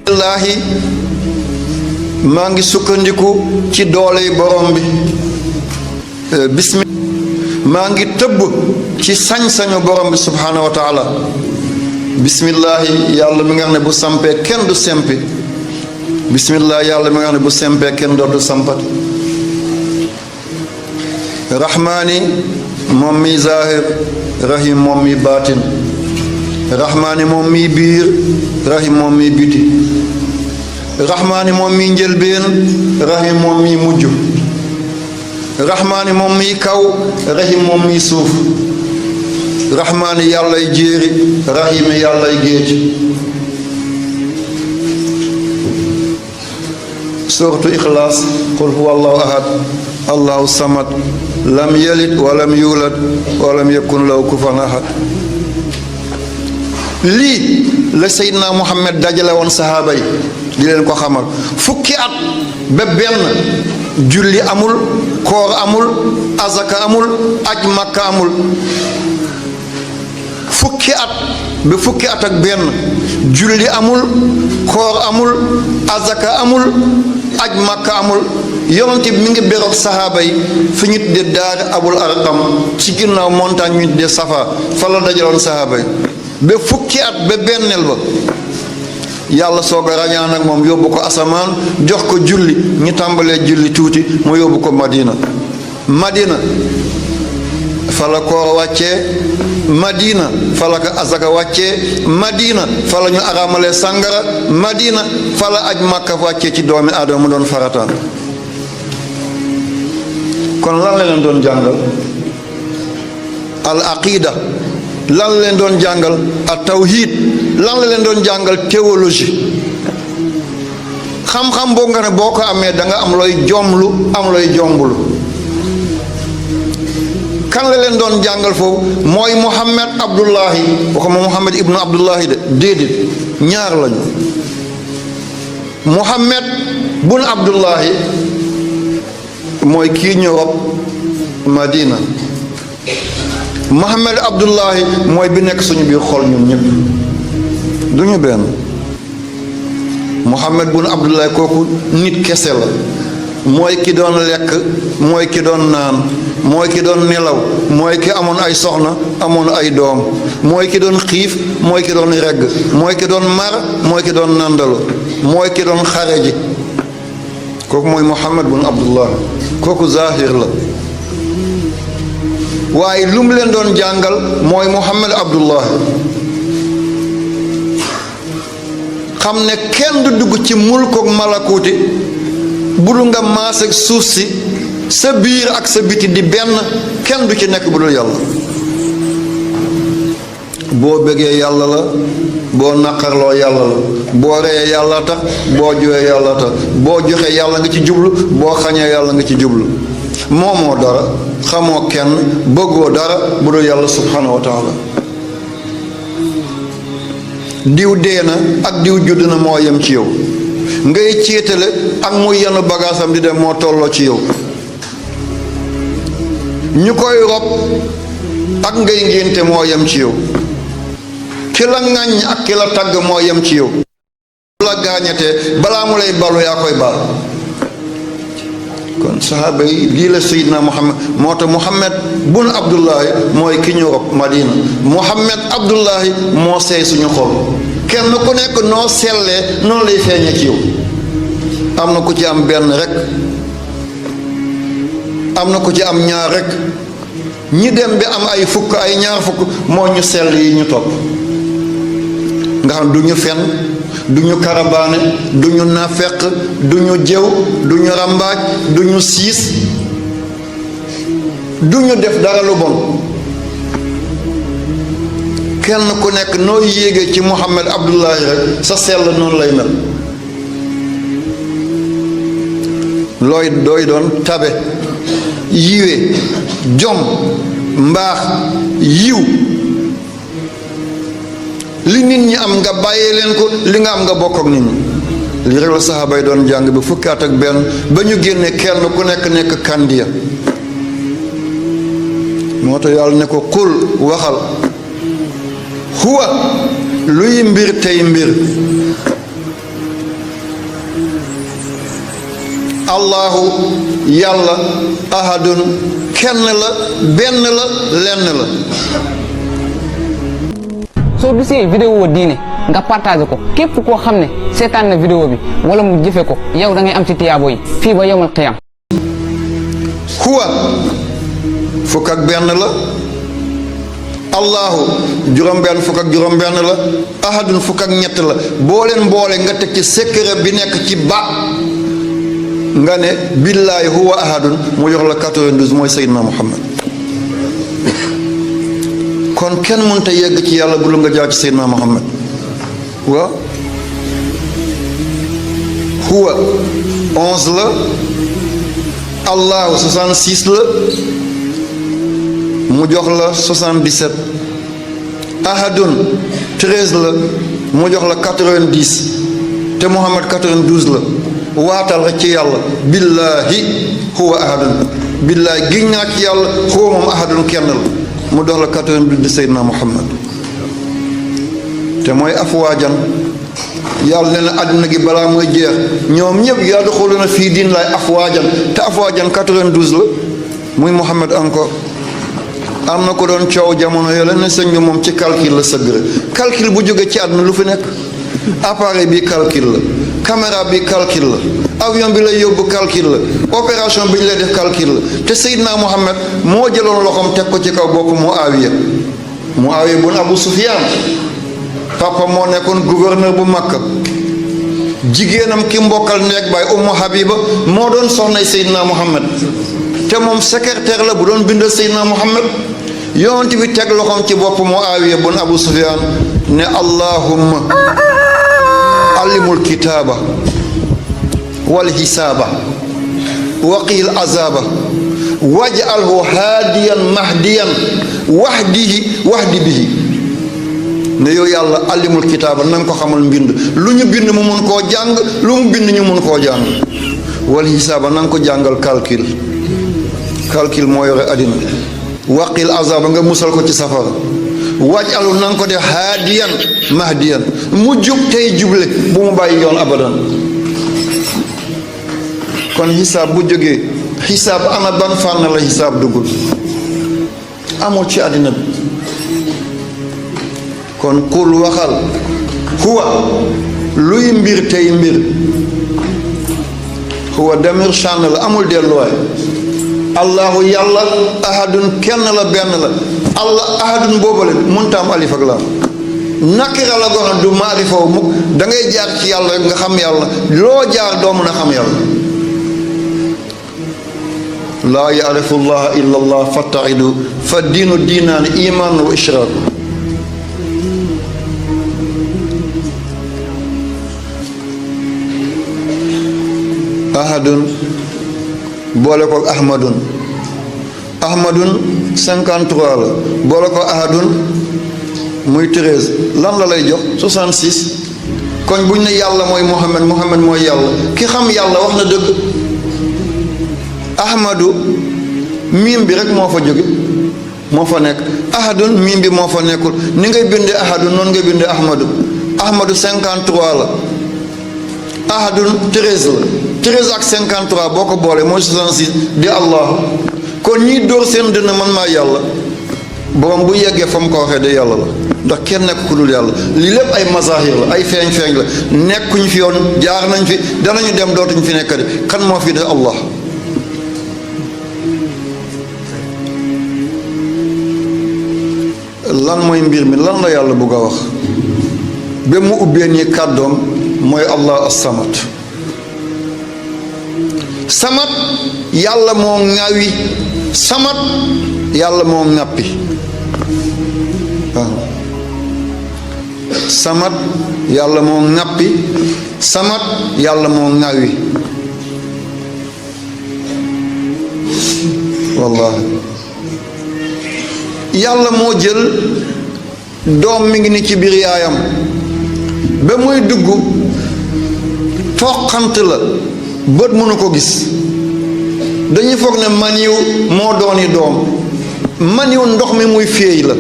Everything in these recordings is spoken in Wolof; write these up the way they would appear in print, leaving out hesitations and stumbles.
Allahi maa ngi sukkandiku ci dooley borom bi bismi maa ngi tëbb ci sañ-sañu borom bi subhaanahu wa taala bismillahi yàlla mi nga xam ne bu sampee kenn du sempi bismillahi yàlla mi nga xam ne bu sempee kenn dootu sampati rahmaani moom mi zahir rahim moom mi baatin rahmaani moom mi biir rahim moom mi biti rahmaani moom mi njëlbeen rahim moom mi mujj rahmaani moom mi kaw rahim moom mi suuf rahmaani yàllay jéeri rahim yàllay géej suuratu ixlaas qul huwa allahu ahad allahu samad lam yalid walam yulad walam yakun lahu kufuwan ahad lii la Seydina Muhammad dajale woon sahaaba yi di leen ko xamal fukki at ba benn julli amul koor amul azaka amul aj makka amul fukki at ba fukki at ak benn julli amul koor amul azaka amul aj makka amul yonent bi mi ngi beroog sahaaba yi fi ñu tuddee daari abul arqam ci ginnaaw montagne ñu tuddee safa fa la dajaloon sahaaba yi ba fukki at ba benneel ba yàlla soog a rañaan ak moom yóbbu ko asamaan jox ko julli ñu tàmbalee julli tuuti mu yóbbu ko madina fa la koor wàccee madina fa la ko azaka wàccee madina fa la ñu araamalee sàngara madina fa la aj màkka wàccee ci doomi aadama mu doon farataan kon lan la leen doon jàngal al aqida lan la leen doon jàngal at tawhid lan la leen doon jàngal théologie xam-xam boo nga ne boo ko amee da nga am looy jomlu am looy jombulu kan la leen doon jàngal foofu mooy Muhammad Abdullahi waxuma Muhammad ibnu Abdullahi de déedéet ñaar lañu Muhammad bun Abdullahi mooy kii ñu rob Madina Muhammad Abdullahi mooy bi nekk suñu biir xol ñun ñëpp du ñu benn Muhammad bun Abdullahi kooku nit kese la mooy ki doon lekk mooy ki doon naan mooy ki doon nelaw mooy ki amoon ay soxna amoon ay doom mooy ki doon xiif mooy ki doon regg mooy ki doon mar mooy ki doon nandalu mooy ki doon xare ji kooku mooy Muhammad bun Abdullahi kooku zahir la waaye lu mu leen doon jàngal mooy Muhammad Abdullahi xam ne kenn du dugg ci mulk ak malakuuti bu dul nga maas ak suuf si sa biir ak sa biti di benn kenn du ci nekk bu dul yàlla boo bëggee yàlla la boo naqarloo yàlla la boo reyee yàlla tax boo jooyee yàlla tax boo joxee yàlla nga ci jublu boo xañee yàlla nga ci jublu moomoo dara xamoo kenn bëggoo dara bu dul yàlla subhanahu wa taala diw dee na ak diw judd na moo yem ci yow ngay céetale ak muy yenn bagaasam di dem moo tolloo ci yow ñu koy rob ak ngay ngénte moo yem ci yow ki la ŋàññ ak ki la tagg moo yem ci yow la gaañatee balaa mu lay balu yaa koy baal kon sahaaba yi lii la Seydina Muhammad moo tax Muhammad bun Abdullahi mooy ki ñu rob Madina Muhammad Abdullahi moo seey suñu xol kenn ku nekk noo sellee noonu lay feeñe ci yow am na ku ci am benn rek am na ku ci am ñaar rek ñi dem bi am ay fukk ay ñaar fukk moo ñu sell yi ñu topp nga xam du ñu fen du ñu karabaane du ñu nafeq du ñu jëw du ñu rambaaj du ñu siis du ñu def dara lu bon kenn ku nekk noo yéegee ci Muhammad Abdullahi rek sa sell noonu lay mel looy dooy doon tabe yiwe jom mbaax yiw li nit ñi am nga bàyyee leen ko li nga am nga bokk ak nit ñi li rek la saxaaba yi doon jàng bi fukki at ak benn ba ñu génne kenn ku nekk kandiya moo tax yàlla ne ko qul waxal huwa luy mbir tey mbir allahu yàlla ahadun kenn la benn la lenn la. soo gisee vidéo diine nga partagé ko képp koo xam ne seetaan na vidéo bi wala mu jëfe ko yow da ngay am ci tiyaabo yi fii ba yawmal qiyaam. huwa fukk ak benn la, allahu juróom-benn fukk ak juróom-benn la, ahadun fukk ak ñett la. boo leen boole nga teg ci secret bi nekk ci ba nga ne billaahi huwa ahadun mu jox la 92 mooy Seydina Muhammad. kon kenn mënta yegg ci yàlla bu lu nga jaar ci Seydina Muhammad. waaw huwa 11 la, allahu 66 la mu jox la 77, ahadun 13 la mu jox la 90 te Muhammad 92 la. waatal rek ci yàlla billaahi huwa ahadun, billaahi giñ naa ci yàlla huwa moom ahadun kenn la mu dox la 92 di Seydina Muhammad. te mooy afwaajan yàlla nee na àddina gi balaa mooy jeex ñoom ñëpp yadxuluuna fii diin laay afwaajan te afwaajan 92 la muy Muhammad encore. am na ko doon coow jamono yooyu ne sëñ bi moom ci calcul la sëgg rek. calcul bu jóge ci àdduna lu fi nekk appareil bi calcul la, caméra bi calcul la, avion bi lay yóbbu calcul la, opération bi ñu lay def calcul la. te Seydina Muhammad moo jëloon loxoom teg ko ci kaw bopp Muawiya bun Abu Sufyaan. papa moo nekkoon gouverneur bu Makka, jigéenam ki mbokkal neeg baay Ummu Habiba moo doon soxnay Seydina Muhammad te moom secrétaire la bu doon bindal Seydina Muhammad. yonent bi teg loxoom ci bopp Muawiya bun Abu Sufyaan ne allahumma allimul kitaaba wal hisaaba waqil azaba waj'alhu haadiyan mahdiyan wahdi bihi. ne yow yàlla allimul kitaaba na nga ko xamal mbind, lu ñu bind mu mun koo jàng, lu mu bind ñu mun koo jàng. wal hisaaba na nga ko jàngal calcul moo yore àddina. waqil azaba nga musal ko ci safara. waj'alhu na nga ko def haadiyan mahdiyan mu jub tey juble bu mu bàyyi yoon abadan. kon xisaab bu jógee xisaab ana ban fànn la xisaab duggul amul ci àddina bi. kon kul waxal huwa luy mbir tey mbir huwa demir sànn la amul delluwaay. allahu yàlla ahadun kenn la benn la. allah ahadun boobale mënta am alif ak laam nakira la goxam du maarifa wu mukk da ngay jaar ci yàlla rek nga xam yàlla, loo jaar doo mën a xam yàlla. laa yaarifu llaha illa allah fattaidu fa diinu diinaani imaan wa ishraak. ahadun boole ko ahmadun 53 la boole ko ahadun muy 13 lan la lay jox 66. kon buñ ne yàlla mooy Muhammad mooy yàlla, ki xam yàlla wax na dëgg. ahmadu miim bi rek moo fa jóge moo fa nekk, ahadun miim bi moo fa nekkul. ni ngay bindee ahadun noonu ngay bindee ahmadu 53 la, ahadun 13 la. 13 ak 53 boo ko boolee mooy 66 di allah. kon ñiy dóor seen dënn man maa yàlla, borom bu yeggee fa mu ko waxee de yàlla la, ndax kenn nekk ku dul yàlla. lii lépp ay mazahir la, ay feeñ la. nekkuñ fi yoon, jaar nañ fi, danañu dem dootuñ fi nekkati. kan moo fi de allah. lan mooy mbir mi, lan la yàlla bugg a wax ba mu ubbee nii kàddoom mooy allah as-samad. samad yàlla moo ŋawi, samad yàlla moo ŋàppi. waaw samad yàlla moo ŋàppi, samad yàlla moo ŋawi. wallahi yàlla moo jël doom mi ngi ni ci biir yaayam ba muy dugg toqant la, bët mënu ko gis. dañuy foog ne maniw moo dooni doom, maniw ndox mi muy féey la.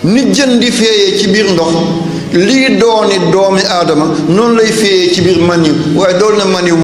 ni jën di féeyee ci biir ndox lii dooni doomi aadama noonu lay féeyee ci biir maniw, waaye doon na maniw